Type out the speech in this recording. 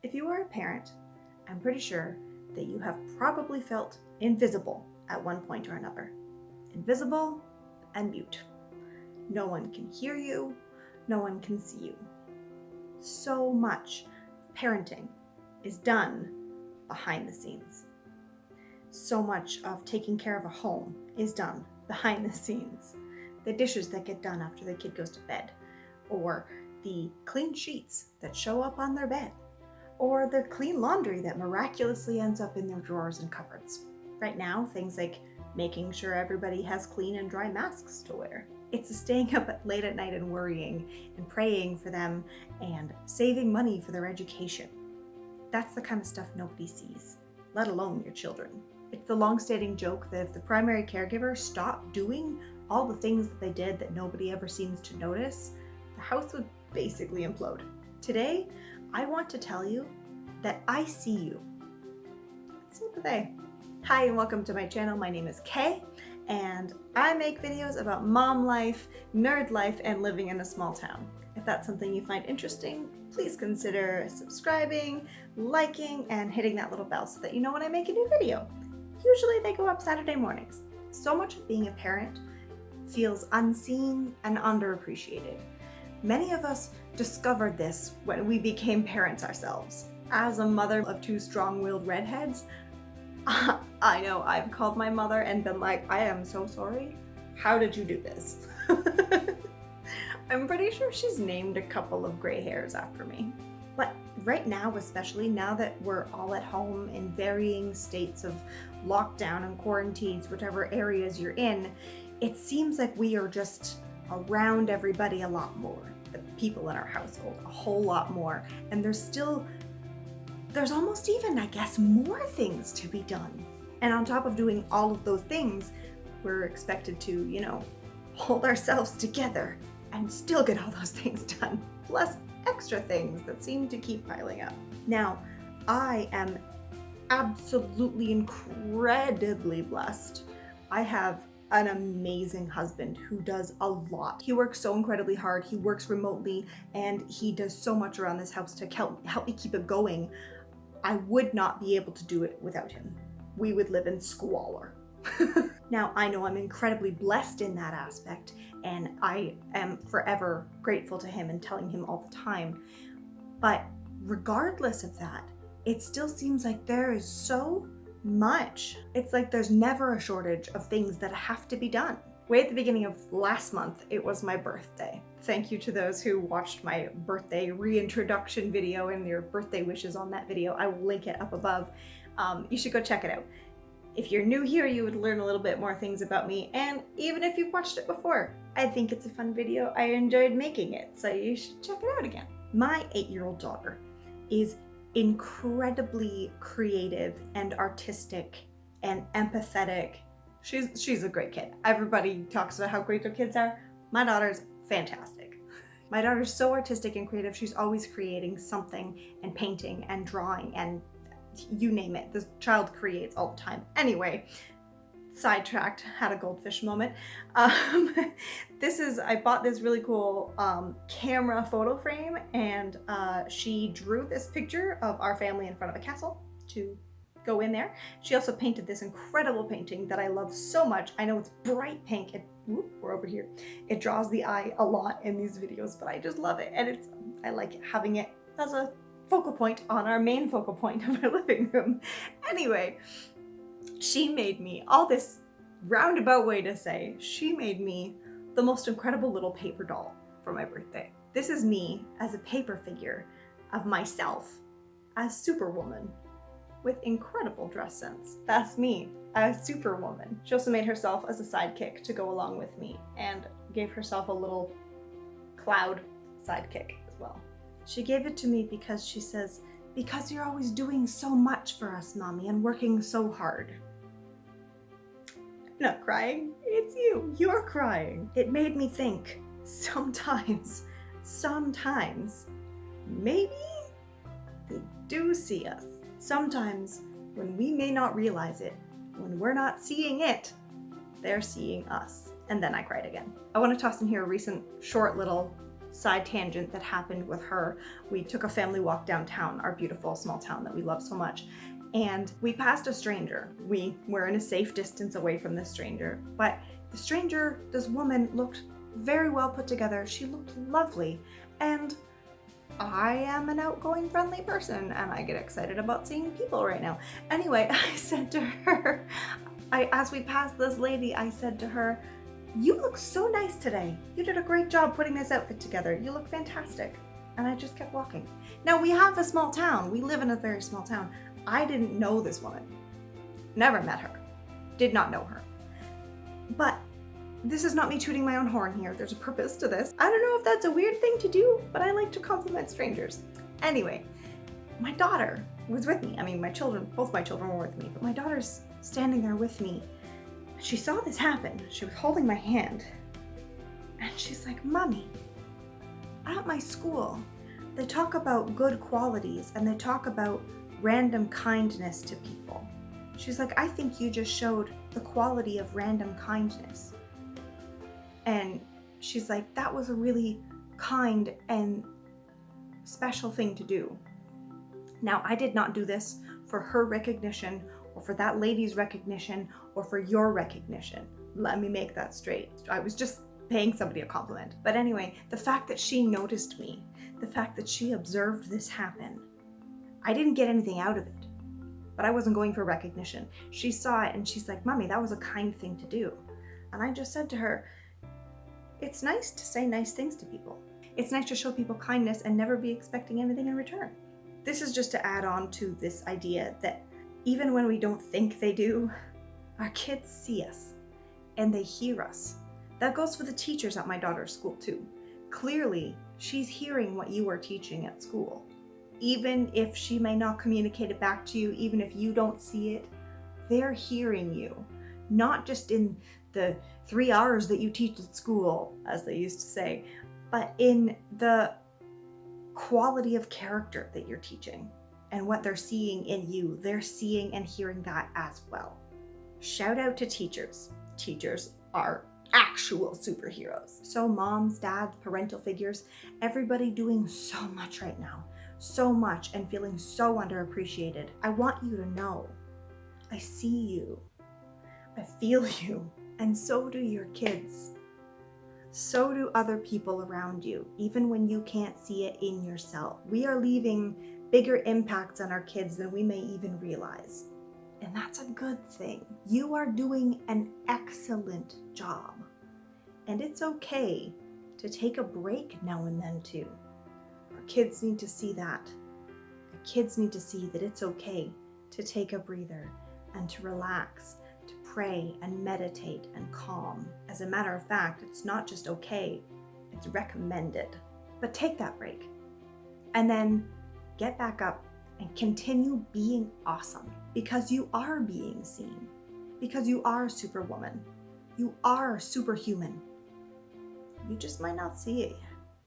If you are a parent, I'm pretty sure that you have probably felt invisible at one point or another. Invisible and mute. No one can hear you, no one can see you. So much parenting is done behind the scenes. So much of taking care of a home is done behind the scenes. The dishes that get done after the kid goes to bed, or the clean sheets that show up on their bed, or the clean laundry that miraculously ends up in their drawers and cupboards. Right now, things like making sure everybody has clean and dry masks to wear. It's the staying up late at night and worrying and praying for them and saving money for their education. That's the kind of stuff nobody sees, let alone your children. It's the long-standing joke that if the primary caregiver stopped doing all the things that they did that nobody ever seems to notice, the house would basically implode. Today, I want to tell you that I see you. So do they. Hi and welcome to my channel. My name is Kay and I make videos about mom life, nerd life, and living in a small town. If that's something you find interesting, please consider subscribing, liking, and hitting that little bell so that you know when I make a new video. Usually they go up Saturday mornings. So much of being a parent feels unseen and underappreciated. Many of us discovered this when we became parents ourselves. As a mother of two strong-willed redheads, I know I've called my mother and been like, I am so sorry. How did you do this? I'm pretty sure she's named a couple of gray hairs after me. But right now, especially now that we're all at home in varying states of lockdown and quarantines, whichever areas you're in, it seems like we are just around everybody a lot more. The people in our household a whole lot more. And there's almost even, I guess, more things to be done. And on top of doing all of those things, we're expected to, hold ourselves together and still get all those things done. Plus extra things that seem to keep piling up. Now, I am absolutely incredibly blessed. I have an amazing husband who does a lot. He works so incredibly hard. He works remotely and he does so much around this house to help me keep it going. I would not be able to do it without him. We would live in squalor. Now, I know I'm incredibly blessed in that aspect, and I am forever grateful to him and telling him all the time. But regardless of that, it still seems like there is so much. It's like there's never a shortage of things that have to be done. Way at the beginning of last month, it was my birthday. Thank you to those who watched my birthday reintroduction video and your birthday wishes on that video. I will link it up above. You should go check it out. If you're new here, you would learn a little bit more things about me, and even if you've watched it before, I think it's a fun video. I enjoyed making it, so you should check it out again. My 8-year-old daughter is incredibly creative and artistic and empathetic. She's a great kid. Everybody talks about how great their kids are. My daughter's fantastic. My daughter's so artistic and creative. She's always creating something and painting and drawing and you name it. This child creates all the time. Anyway, sidetracked, had a goldfish moment. I bought this really cool camera photo frame, and she drew this picture of our family in front of a castle to go in there. She also painted this incredible painting that I love so much. I know it's bright pink. We're over here. It draws the eye a lot in these videos, but I just love it. And I like having it as a focal point on our main focal point of our living room. Anyway, she made me, all this roundabout way to say, she made me the most incredible little paper doll for my birthday. This is me as a paper figure of myself as Superwoman with incredible dress sense. That's me as Superwoman. She also made herself as a sidekick to go along with me and gave herself a little cloud sidekick as well. She gave it to me because she says, "Because you're always doing so much for us, Mommy, and working so hard." I'm not crying, it's you. You're crying. It made me think, sometimes, maybe they do see us. Sometimes, when we may not realize it, when we're not seeing it, they're seeing us. And then I cried again. I want to toss in here a recent short little side tangent that happened with her. We took a family walk downtown, our beautiful small town that we love so much. And we passed a stranger. We were in a safe distance away from this stranger, but the stranger, this woman, looked very well put together. She looked lovely. And I am an outgoing, friendly person, and I get excited about seeing people right now. Anyway, I said to her, as we passed this lady, I said to her, "You look so nice today. You did a great job putting this outfit together. You look fantastic." And I just kept walking. Now, we have a small town. We live in a very small town. I didn't know this woman. Never met her. Did not know her. But this is not me tooting my own horn here. There's a purpose to this. I don't know if that's a weird thing to do, but I like to compliment strangers. Anyway, my daughter was with me. I mean, both my children were with me, but my daughter's standing there with me. She saw this happen. She was holding my hand. And she's like, "Mommy, at my school, they talk about good qualities and they talk about random kindness to people." She's like, "I think you just showed the quality of random kindness." And she's like, "That was a really kind and special thing to do." Now, I did not do this for her recognition or for that lady's recognition or for your recognition. Let me make that straight. I was just paying somebody a compliment. But anyway, the fact that she noticed me, the fact that she observed this happen, I didn't get anything out of it, but I wasn't going for recognition. She saw it and she's like, "Mommy, that was a kind thing to do." And I just said to her, it's nice to say nice things to people. It's nice to show people kindness and never be expecting anything in return. This is just to add on to this idea that even when we don't think they do, our kids see us and they hear us. That goes for the teachers at my daughter's school too. Clearly, she's hearing what you are teaching at school. Even if she may not communicate it back to you, even if you don't see it, they're hearing you. Not just in the 3 hours that you teach at school, as they used to say, but in the quality of character that you're teaching and what they're seeing in you. They're seeing and hearing that as well. Shout out to teachers. Teachers are actual superheroes. So moms, dads, parental figures, everybody doing so much right now. So much and feeling so underappreciated. I want you to know, I see you. I feel you. And so do your kids. So do other people around you, even when you can't see it in yourself. We are leaving bigger impacts on our kids than we may even realize. And that's a good thing. You are doing an excellent job. And it's okay to take a break now and then too. Our kids need to see that. Our kids need to see that it's okay to take a breather and to relax, to pray and meditate and calm. As a matter of fact, it's not just okay, it's recommended. But take that break and then get back up and continue being awesome, because you are being seen, because you are Superwoman, you are superhuman. You just might not see it.